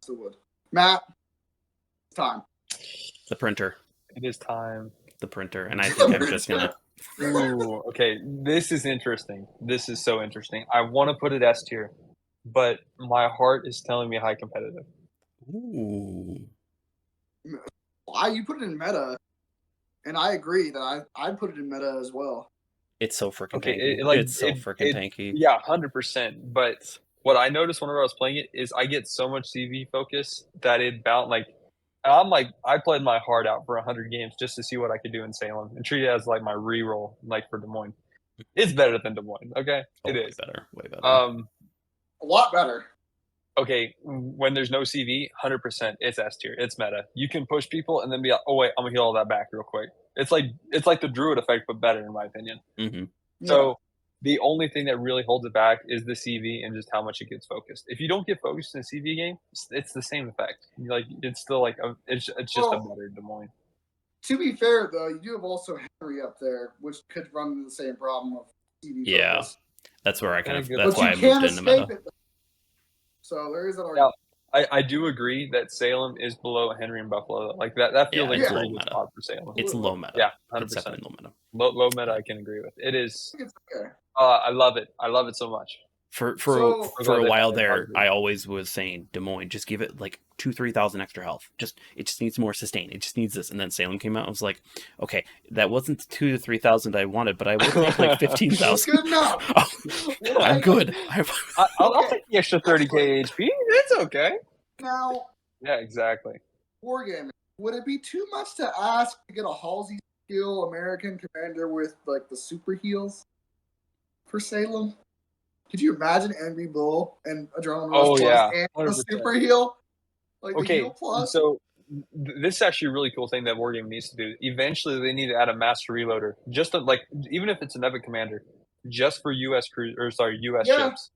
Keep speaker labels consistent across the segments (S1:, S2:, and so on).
S1: still would. Matt, it's time.
S2: The printer.
S3: It is time.
S2: The printer. And I think I'm just going to...
S3: Ooh, okay. This is interesting. This is so interesting. I want to put it S tier, but my heart is telling me high competitive.
S2: Ooh.
S1: Why you put it in meta? And I agree that I'd put it in meta as well.
S2: It's so freaking
S3: Okay,
S2: tanky. It's so freaking tanky.
S3: Yeah, 100%. But what I noticed whenever I was playing it is I get so much CV focus that it I played my heart out for 100 games just to see what I could do in Salem and treat it as like my reroll, like for Des Moines. It's better than Des Moines, okay? It is
S2: way better.
S1: A lot better.
S3: Okay, when there's no CV, 100%, it's S tier. It's meta. You can push people and then be like, oh wait, I'm gonna heal all that back real quick. It's like the Druid effect, but better in my opinion.
S2: Mm-hmm.
S3: So the only thing that really holds it back is the CV and just how much it gets focused. If you don't get focused in a CV game, it's the same effect. Like it's still like it's just a better Des Moines.
S1: To be fair, though, you do have also Henry up there, which could run into the same problem of CV focus.
S2: That's where I
S1: that's
S2: why I moved into meta.
S1: So there is an argument.
S3: I do agree that Salem is below Henry and Buffalo. Like that feels like a pretty good spot for Salem.
S2: It's low meta.
S3: Yeah, 100%.
S2: It's definitely low meta.
S3: Low meta, I can agree with. It is.
S1: It's okay.
S3: I love it. I love it so much.
S2: For a while there, I always was saying Des Moines, just give it like 2,000-3,000 extra health. It just needs more sustain. It just needs this. And then Salem came out. I was like, okay, that wasn't 2,000 to 3,000 I wanted, but I would make like 15,000.
S1: Good enough.
S2: I'm good.
S3: I'll take the extra 30k HP. It's okay.
S1: Now.
S3: Yeah, exactly.
S1: Wargaming. Would it be too much to ask to get a Halsey skill American commander with like the super heals for Salem? Could you imagine Angry Bull and Adrenaline Rush plus and a super heal? Like the heal plus?
S3: So this is actually a really cool thing that Wargaming needs to do. Eventually, they need to add a master reloader, just to, like even if it's an epic commander, just for US ships.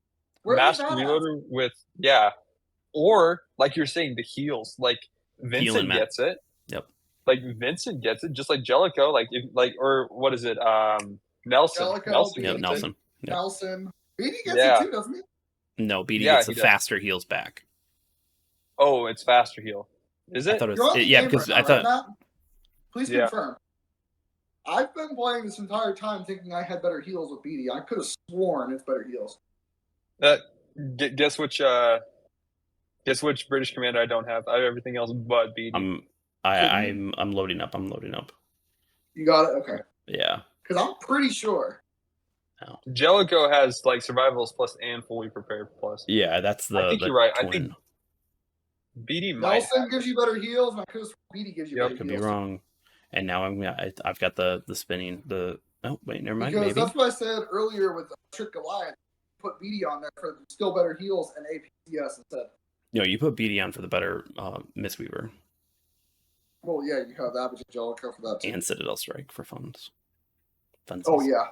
S3: Master reloader with or like you're saying the heals. Like Vincent gets it.
S2: Yep.
S3: Like Vincent gets it, just like Jellicoe. Or what is it? Nelson.
S1: Jellicoe,
S3: Nelson.
S2: Yep, Nelson. Yep.
S1: Nelson. BD gets it too, doesn't he?
S2: No, BD gets the faster heals back.
S3: Oh, it's faster heal. Is it?
S2: I thought it was, because I thought.
S1: Right, please confirm. I've been playing this entire time thinking I had better heals with BD. I could have sworn it's better heals.
S3: Guess which British commander I don't have? I have everything else but BD.
S2: I'm loading up.
S1: You got it? Okay.
S2: Yeah.
S1: Because I'm pretty sure.
S2: No.
S3: Jellicoe has like survivals plus and fully prepared plus.
S2: Yeah, that's the.
S3: I think you're right. I think BD might.
S1: Nelson gives you better heals, and I could have sworn BD gives you better heals.
S2: Could be wrong. And now I've got the spinning. Oh wait, never mind.
S1: Because
S2: maybe.
S1: That's what I said earlier with Trick Goliath. Put BD on there for still better heals and APCS instead.
S2: No, you put BD on for the better Mistweaver.
S1: Well, yeah, you have that, but Jellicoe for that too.
S2: And Citadel Strike for funds.
S1: Oh yeah,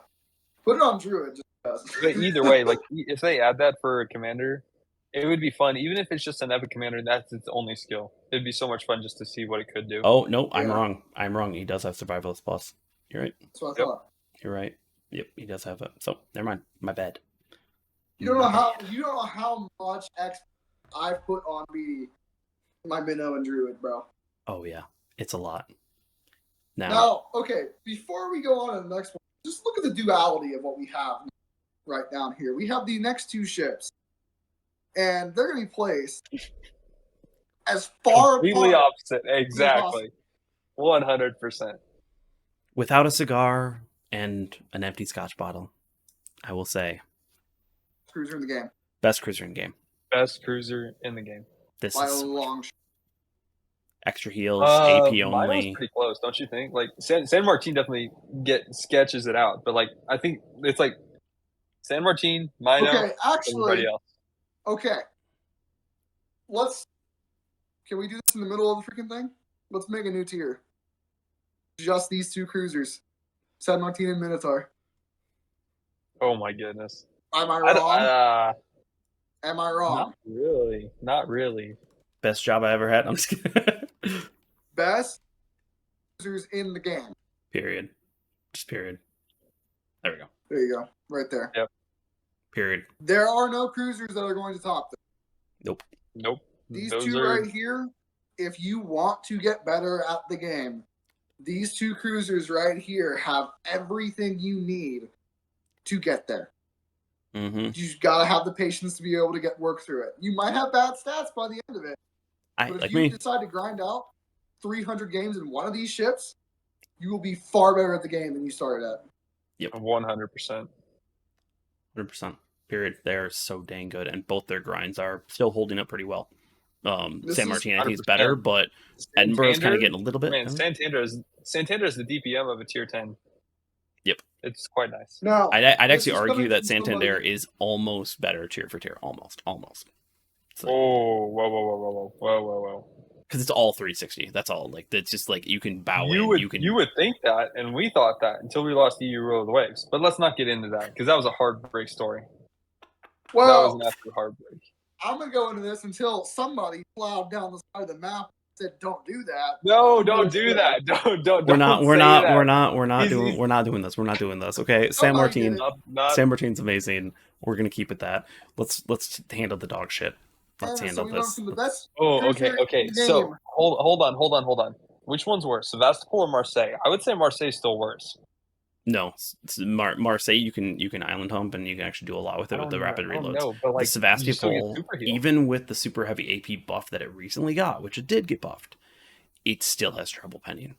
S1: put it on Druid.
S3: But either way, like if they add that for a commander, it would be fun. Even if it's just an epic commander, and that's its only skill. It'd be so much fun just to see what it could do.
S2: Oh no, I'm wrong. He does have survivalist plus. You're right.
S1: That's what I thought.
S2: You're right. Yep, he does have it. So never mind. My bad.
S1: You don't know how much X I've put on BD, my Minnow and Druid, bro.
S2: Oh yeah, it's a lot.
S1: Now, okay, before we go on to the next one, just look at the duality of what we have right down here. We have the next two ships, and they're going to be placed as far
S3: completely opposite. Exactly. 100%.
S2: Without a cigar and an empty scotch bottle, I will say.
S1: Cruiser in the game.
S2: Best cruiser in the game.
S3: Best cruiser in the game.
S2: This
S1: by
S2: is
S1: a long shot.
S2: Extra heals, AP only.
S3: Mine was pretty close, don't you think? Like San Martin definitely sketches it out, but like I think it's like San Martin, Mino, everybody else.
S1: Okay. Can we do this in the middle of the freaking thing? Let's make a new tier. Just these two cruisers. San Martin and Minotaur.
S3: Oh my goodness.
S1: Am I wrong? Am I wrong?
S3: Not really.
S2: Best job I ever had. I'm just kidding.
S1: Best cruisers in the game.
S2: Period. Just period. There we go.
S1: There you go. Right there.
S3: Yep.
S2: Period.
S1: There are no cruisers that are going to top this.
S2: Nope.
S1: These two right here, if you want to get better at the game, these two cruisers right here have everything you need to get there.
S2: Mm-hmm.
S1: You just gotta have the patience to be able to work through it. You might have bad stats by the end of it, but if you decide to grind out 300 games in one of these ships, you will be far better at the game than you started at.
S2: Yep,
S3: 100%.
S2: 100%. Period. They're so dang good, and both their grinds are still holding up pretty well. San Martin, I think, is better, but Edinburgh's kind of getting a little bit.
S3: Man, Santander is the DPM of a tier 10.
S2: Yep,
S3: it's quite nice.
S1: No,
S2: I'd actually argue that Santander is almost better tier for tier, almost.
S3: So, whoa.
S2: Because it's all 360. That's all. Like, it's just like you can bow in.
S3: You would think that, and we thought that until we lost EU Rule of the Waves. But let's not get into that because that was a heartbreak story.
S1: Well,
S3: that was an absolute heartbreak.
S1: I'm gonna go into this until somebody plowed down the side of the map and said, "Don't do that."
S3: No, don't do that. Don't.
S2: We're not doing this. We're not doing this. Okay, San Martin's amazing. We're gonna keep it that. Let's handle the dog shit. Let's handle this.
S3: Okay. So hold on. Which one's worse, Sevastopol or Marseille? I would say Marseille's still worse.
S2: No, Marseille you can island hump and you can actually do a lot with it with the rapid reloads. But like, the Sevastopol, even with the super heavy AP buff that it recently got, which it did get buffed, it still has trouble penning.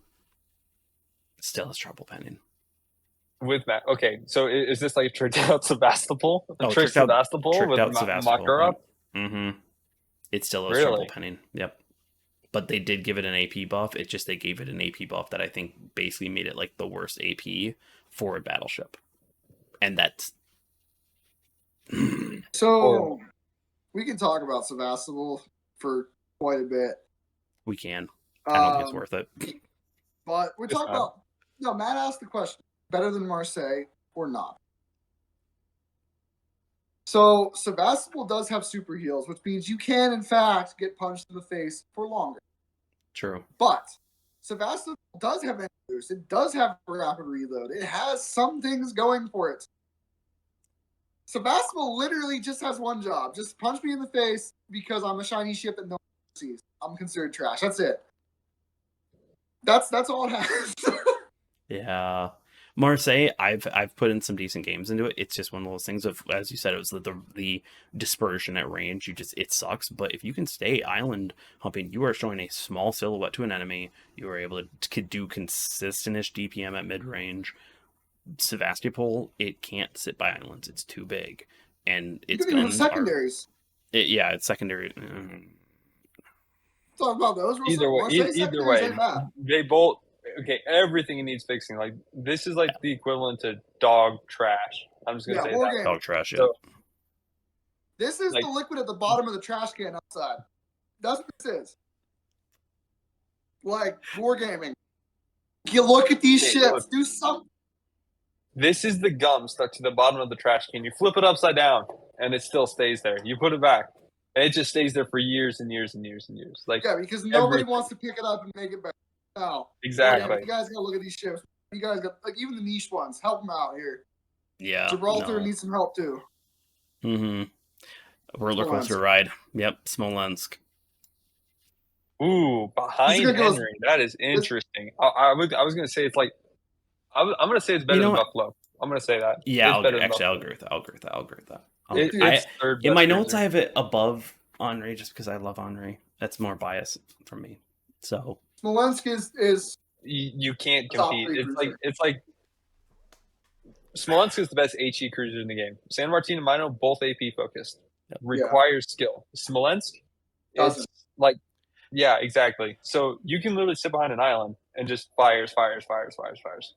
S3: With that, okay. So is this like tricked out Sevastopol? Tricked out Makarov?
S2: Mm-hmm. It still has trouble penning. Yep. But they did give it an AP buff. It's just they gave it an AP buff that I think basically made it like the worst AP for a battleship. And that's...
S1: So, we can talk about Sevastopol for quite a bit.
S2: We can. I don't think it's worth it.
S1: But we're talking about... No, Matt asked the question, better than Marseille or not? So, Sevastopol does have super heals, which means you can, in fact, get punched in the face for longer.
S2: True.
S1: But Sevastopol does have energy boost. It does have rapid reload. It has some things going for it. Sevastopol literally just has one job. Just punch me in the face because I'm a shiny ship that no one sees. I'm considered trash. That's it. That's all it has.
S2: Yeah. Marseille, I've put in some decent games into it. It's just one of those things of, as you said, it was the dispersion at range. It sucks. But if you can stay island humping, you are showing a small silhouette to an enemy. You are able to do consistent-ish DPM at mid range. Sevastopol, it can't sit by islands. It's too big, and its guns
S1: secondaries.
S2: It's secondary.
S1: Talk about those.
S3: Either way, they both. Okay, everything needs fixing. Like, this is like the equivalent to dog trash. I'm just gonna say that.
S2: Dog trash. Yeah.
S3: So,
S1: this is the liquid at the bottom of the trash can outside. That's what this is. Like wargaming. You look at these ships. Do something.
S3: This is the gum stuck to the bottom of the trash can. You flip it upside down, and it still stays there. You put it back, and it just stays there for years and years and years and years. Like,
S1: yeah, because nobody wants to pick it up and make it better. No.
S3: Exactly.
S1: You guys gotta look at these ships. You guys got, like, even the niche ones. Help them out here.
S2: Yeah.
S1: Gibraltar needs some help too.
S2: Mm-hmm. We're looking to ride. Yep, Smolensk.
S3: Ooh, behind Henry. That is interesting. I was gonna say it's like I'm gonna say it's better than Buffalo. I'm gonna say that.
S2: Yeah, I'll agree with that. In my notes, I have it above Henry just because I love Henry. That's more bias from me. So
S1: Smolensk is
S3: you can't compete. It's like Smolensk is the best HE cruiser in the game. San Martin and Mino both AP focused. Requires skill. Smolensk is like, yeah, exactly. So you can literally sit behind an island and just fires.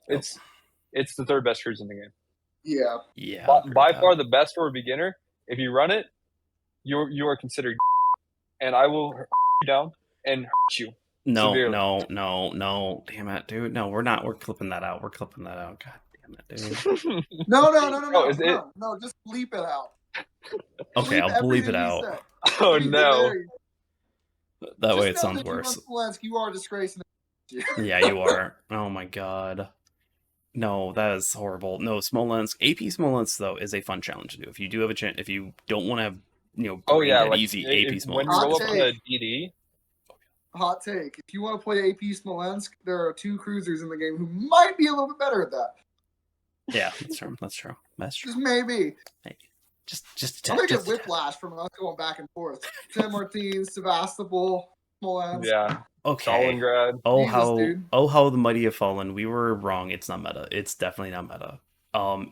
S3: It's the third best cruiser in the game.
S1: Yeah.
S3: By far the best for a beginner. If you run it, you are considered, and I will you down and hurt you.
S2: No. Damn it, dude. No, we're not. We're clipping that out. God damn it, dude.
S1: No. No, just bleep it out.
S2: Okay, I'll bleep it out.
S3: Oh, no.
S2: That way it sounds worse.
S1: You are disgracing.
S2: Yeah, you are. Oh, my God. No, that is horrible. No, Smolensk. AP Smolensk, though, is a fun challenge to do. If you do have if you don't want to have grade that
S3: like
S2: easy AP
S3: when
S2: Smolensk.
S3: you roll
S1: Hot
S3: up on the DD.
S1: Hot take. If you want to play AP Smolensk, there are 2 cruisers in the game who might be a little bit better at that.
S2: Yeah, that's true.
S1: Just maybe.
S2: Just
S1: I'm going to get whiplash from us going back and forth. San Martin, Sevastopol, Smolensk.
S3: Yeah.
S2: Okay.
S3: Stalingrad.
S2: How the mighty have fallen. We were wrong. It's not meta. It's definitely not meta.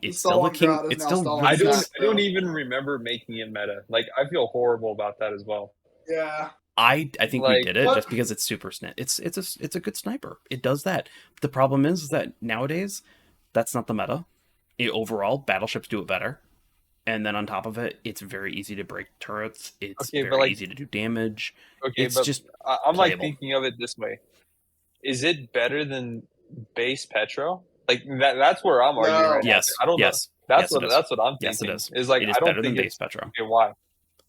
S2: It's still the king. It's still really
S3: I don't even remember making it meta. Like, I feel horrible about that as well.
S1: Yeah.
S2: I think we did it just because it's super snip. It's a good sniper. It does that. The problem is that nowadays that's not the meta. Overall, battleships do it better. And then on top of it, it's very easy to break turrets. It's very easy to do damage.
S3: Okay,
S2: it's
S3: but
S2: just
S3: I'm
S2: playable.
S3: thinking of it this way: is it better than base Petro? Like that's where I'm arguing right
S2: now.
S3: I don't know. That's what I'm thinking.
S2: Yes, it is.
S3: Is like
S2: it is
S3: I don't
S2: better
S3: think
S2: than base Petro.
S3: Okay, why?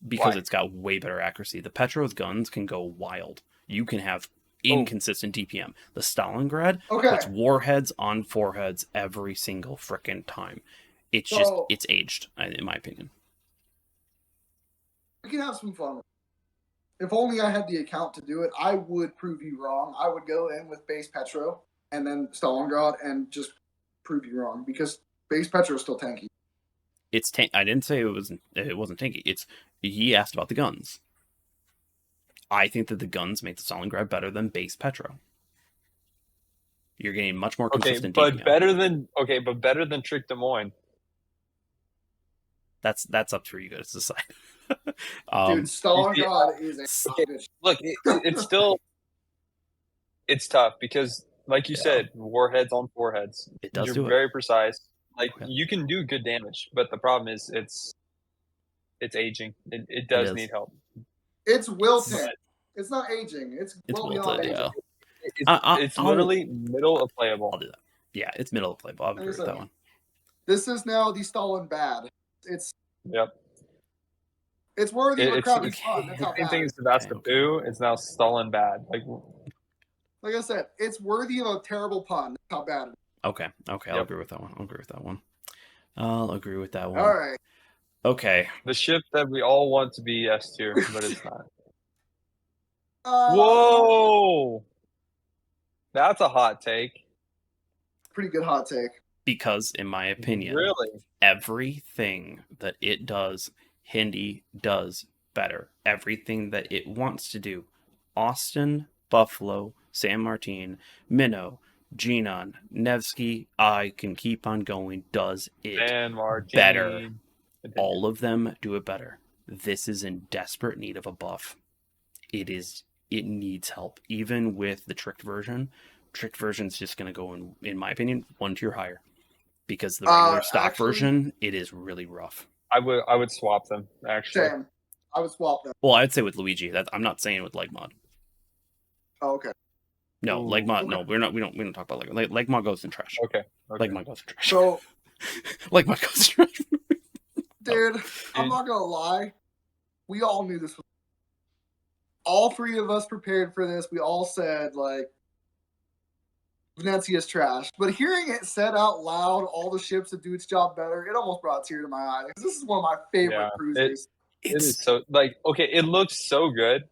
S2: Because it's got way better accuracy. The Petro's guns can go wild. You can have inconsistent DPM. The Stalingrad puts warheads on foreheads every single frickin' time. It's it's aged, in my opinion.
S1: We can have some fun. If only I had the account to do it, I would prove you wrong. I would go in with base Petro and then Stalingrad and just prove you wrong because base Petro is still tanky.
S2: It's I didn't say it wasn't tanky. He asked about the guns. I think that the guns make the Stalingrad better than base Petro. You're getting much more consistent DPM.
S3: But better than Trick Des Moines.
S2: That's up to you guys to decide.
S1: Dude, Stalingrad is a
S3: look. It's still it's tough because, like you said, warheads on foreheads.
S2: It does.
S3: You're very precise. Like you can do good damage, but the problem is it's aging. It does need help.
S1: It's wilted. It's not aging. It's wilted.
S3: Yeah. It's literally middle of playable.
S2: I'll do that. Yeah, it's middle of playable. I'll agree with that one.
S1: This is now the Stalin bad. It's It's worthy of a crowded fun. That's how bad.
S3: The same thing as Sevastopol. It's now Stalin bad.
S1: Like I said, it's worthy of a terrible pun. That's how bad it is.
S2: Okay. I'll agree with that one. I'll agree with that one.
S1: All right.
S2: Okay.
S3: The ship that we all want to be S tier, but it's not. Whoa! That's a hot take.
S1: Pretty good hot take.
S2: Because, in my opinion, everything that it does, Hindi does better. Everything that it wants to do. Austin, Buffalo, San Martin, Minnow, Genon, Nevsky, I can keep on going, does it better. All of them do it better. This is in desperate need of a buff. It needs help. Even with the tricked version is just going to go in my opinion, 1 tier higher. Because the regular stock version, it is really rough.
S3: I would swap them, actually.
S1: Same. I would swap them.
S2: Well, I'd say with Luigi. I'm not saying with leg mod.
S1: Oh, okay.
S2: No, leg mod. No, we don't talk about leg mod goes in trash.
S3: Okay.
S2: Leg mod goes in trash.
S1: So,
S2: leg mod goes in trash.
S1: Dude, I'm not gonna lie. We all knew this. All 3 of us prepared for this. We all said Venezia's trash. But hearing it said out loud, all the ships that do its job better, it almost brought a tear to my eye. This is one of my favorite cruisers.
S3: It is so it looks so good.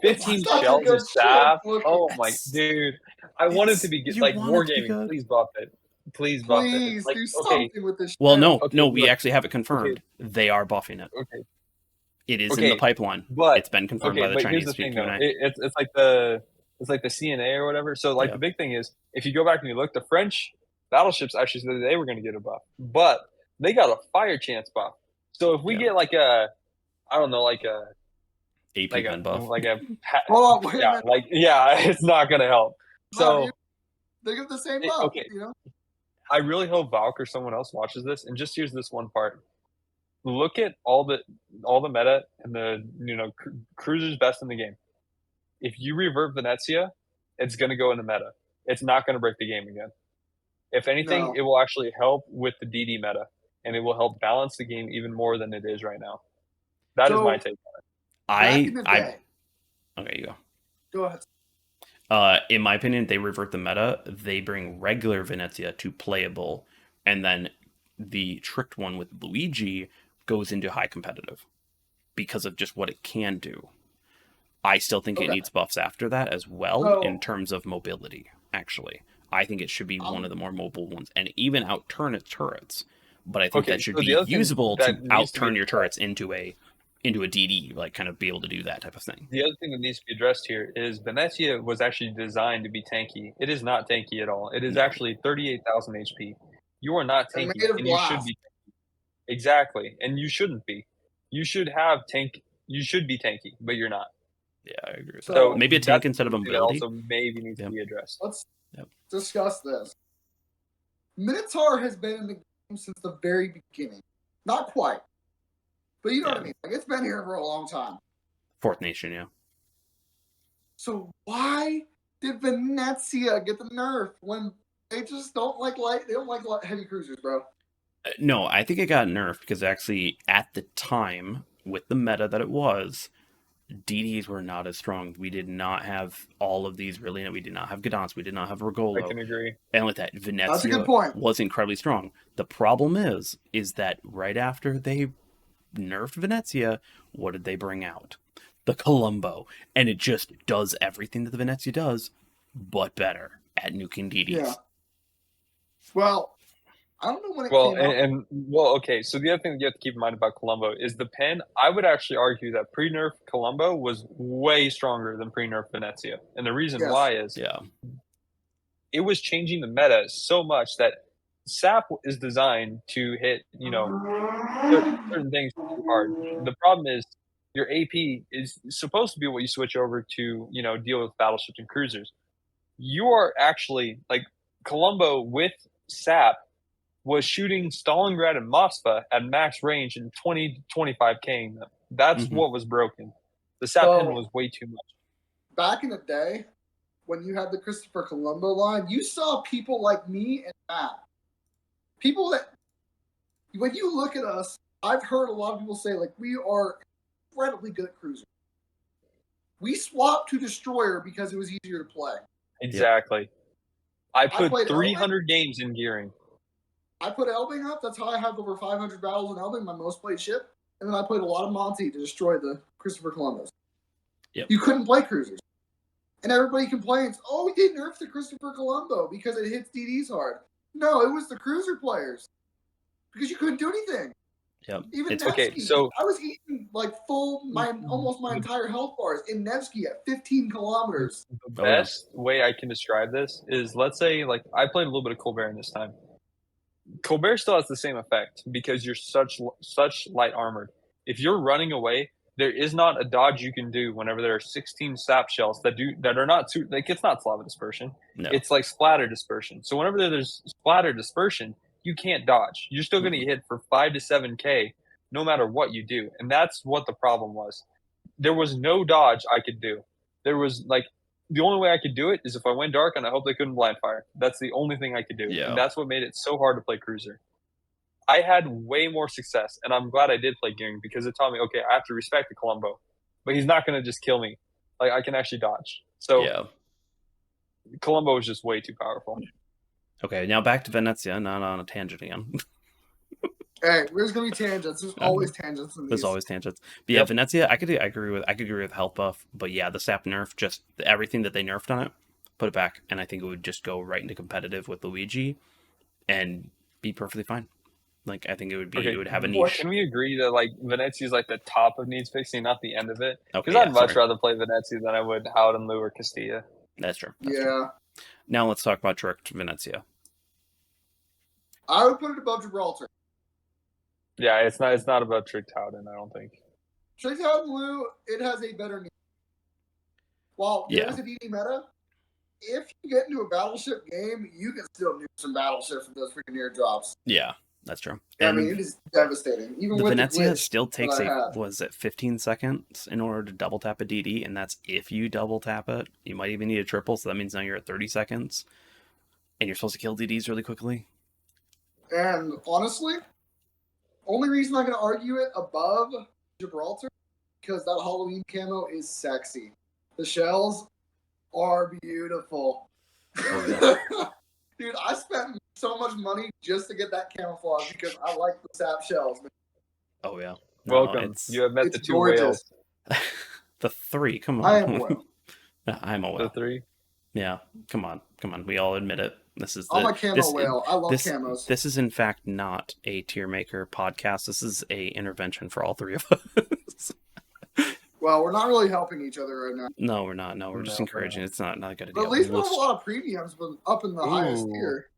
S3: 15 shells of staff. Oh my dude. I want it to be like Wargaming. Please buff it. Please buff it.
S1: Please do something with this ship.
S2: Well, no, we actually have it confirmed. They are buffing it.
S3: Okay.
S2: It is in the pipeline. But it's been confirmed by the Chinese.
S3: Here's the thing, though. It's like the CNA or whatever. So the big thing is, if you go back and you look, the French battleships actually said they were going to get a buff, but they got a fire chance buff. So if we get
S2: AP gun buff,
S3: it's not going to help. So
S1: they get the same buff. Okay. You know?
S3: I really hope Valk or someone else watches this and just hears this one part. Look at all the meta and the cruisers best in the game. If you revert Venezia, it's going to go in the meta. It's not going to break the game again. If anything, it will actually help with the DD meta, and it will help balance the game even more than it is right now. That is my take on
S2: it. Okay, you go.
S1: Go ahead.
S2: In my opinion, they revert the meta. They bring regular Venezia to playable, and then the tricked one with Luigi goes into high competitive. because of just what it can do. I still think it needs buffs after that as well in terms of mobility, actually. I think it should be one of the more mobile ones and even outturn its turrets. But I think that should be usable to outturn your turrets into a DD, like kind of be able to do that type of thing.
S3: The other thing that needs to be addressed here is Venezia was actually designed to be tanky. It is not tanky at all. It is actually 38,000 HP. You are not tanky, and you should be tanky. Exactly, and you shouldn't be. You should have tank. You should be tanky, but you're not.
S2: Yeah, I agree. So maybe a tank instead of a mobility.
S3: Also, maybe needs to be addressed.
S1: Let's discuss this. Minotaur has been in the game since the very beginning. Not quite, but you know what I mean. Like, it's been here for a long time.
S2: Fourth Nation, yeah.
S1: So why did Venezia get the nerf when they just don't like light? They don't like heavy cruisers, bro.
S2: No, I think it got nerfed because actually at the time with the meta that it was, DDs were not as strong. We did not have all of these really. We did not have Gdansk. We did not have Rigolo.
S3: I can agree.
S2: And with that, Venezia was incredibly strong. The problem is that right after they nerfed Venezia, what did they bring out? The Colombo. And it just does everything that the Venezia does, but better at nuking DDs.
S1: Yeah. Well, I don't know when it came
S3: out. Okay. So the other thing that you have to keep in mind about Colombo is the pen. I would actually argue that pre-nerf Colombo was way stronger than pre-nerf Venezia, and the reason why is it was changing the meta so much that SAP is designed to hit certain things too hard. The problem is your AP is supposed to be what you switch over to deal with battleships and cruisers. You are actually like Colombo with SAP. Was shooting Stalingrad and Moskva at max range in 20 to 25K. That's what was broken. The SAP pen was way too much.
S1: Back in the day, when you had the Christopher Colombo line, you saw people like me and Matt. People that, when you look at us, I've heard a lot of people say, like, we are incredibly good at cruisers. We swapped to Destroyer because it was easier to play.
S3: Exactly. I put 300 games in gearing.
S1: I put Elbing up. That's how I have over 500 battles in Elbing, my most played ship. And then I played a lot of Monty to destroy the Christopher Columbus.
S2: Yep.
S1: You couldn't play cruisers. And everybody complains, oh, we did nerf the Christopher Colombo because it hits DDs hard. No, it was the cruiser players. Because you couldn't do anything.
S2: Yep.
S1: Even Nevsky. So I was eating like almost my entire health bars in Nevsky at 15 kilometers.
S3: The best way I can describe this is, let's say, like, I played a little bit of Colbert in this time. Colbert still has the same effect because you're such light armored. If you're running away, there is not a dodge you can do whenever there are 16 sap shells that are not like, it's not Slava dispersion. No. It's like splatter dispersion. So whenever there's splatter dispersion, you can't dodge. You're still going to get hit for 5 to 7K no matter what you do. And that's what the problem was. There was no dodge I could do. There was like, the only way I could do it is if I went dark and I hope they couldn't blind fire. That's the only thing I could do. Yeah. And that's what made it so hard to play cruiser. I had way more success, and I'm glad I did play gearing because it taught me, okay, I have to respect the Colombo. But he's not going to just kill me. Like, I can actually dodge. So Colombo was just way too powerful.
S2: Okay, now back to Venezia, not on a tangent again.
S1: Hey, there's gonna be tangents. There's always tangents.
S2: There's always tangents. But yeah, Venezia, I could agree with health buff. But yeah, the sap nerf, just everything that they nerfed on it, put it back, and I think it would just go right into competitive with Luigi, and be perfectly fine. Like, I think it would be. Okay. It would have a niche.
S3: Can we agree that like Venezia is like the top of needs fixing, not the end of it? Because I'd much rather play Venezia than I would Howden, Lou, or Castilla.
S2: That's true. That's true. Now let's talk about Tricked Venezia.
S1: I would put it above Gibraltar.
S3: Yeah, it's not about Tricked Howden, I don't think.
S1: Tricked Howden, Lou, it has a better need. While there is a DD meta, if you get into a battleship game, you can still nuke some battleships with those freaking airdrops.
S2: Yeah, that's true.
S1: I mean, it is devastating. Even
S2: the
S1: with
S2: Venezia
S1: the
S2: still takes 15 seconds in order to double tap a DD, and that's if you double tap it. You might even need a triple, so that means now you're at 30 seconds, and you're supposed to kill DDs really quickly.
S1: And honestly, only reason I'm going to argue it above Gibraltar because that Halloween camo is sexy. The shells are beautiful. Dude, I spent so much money just to get that camouflage because I like the sap shells.
S2: Oh, yeah.
S3: Welcome. You have met the two
S1: gorgeous.
S3: whales.
S2: The three. Come on.
S1: I am a whale.
S2: I'm a whale.
S3: The three.
S2: Yeah. Come on. We all admit it.
S1: I'm a camo whale. I love camos.
S2: This is in fact not a tier maker podcast. This is a intervention for all three of us.
S1: Well, we're not really helping each other right now.
S2: No, we're not. No, we're just encouraging. It's not a good idea.
S1: But at least we have a lot of premiums up in the highest tier.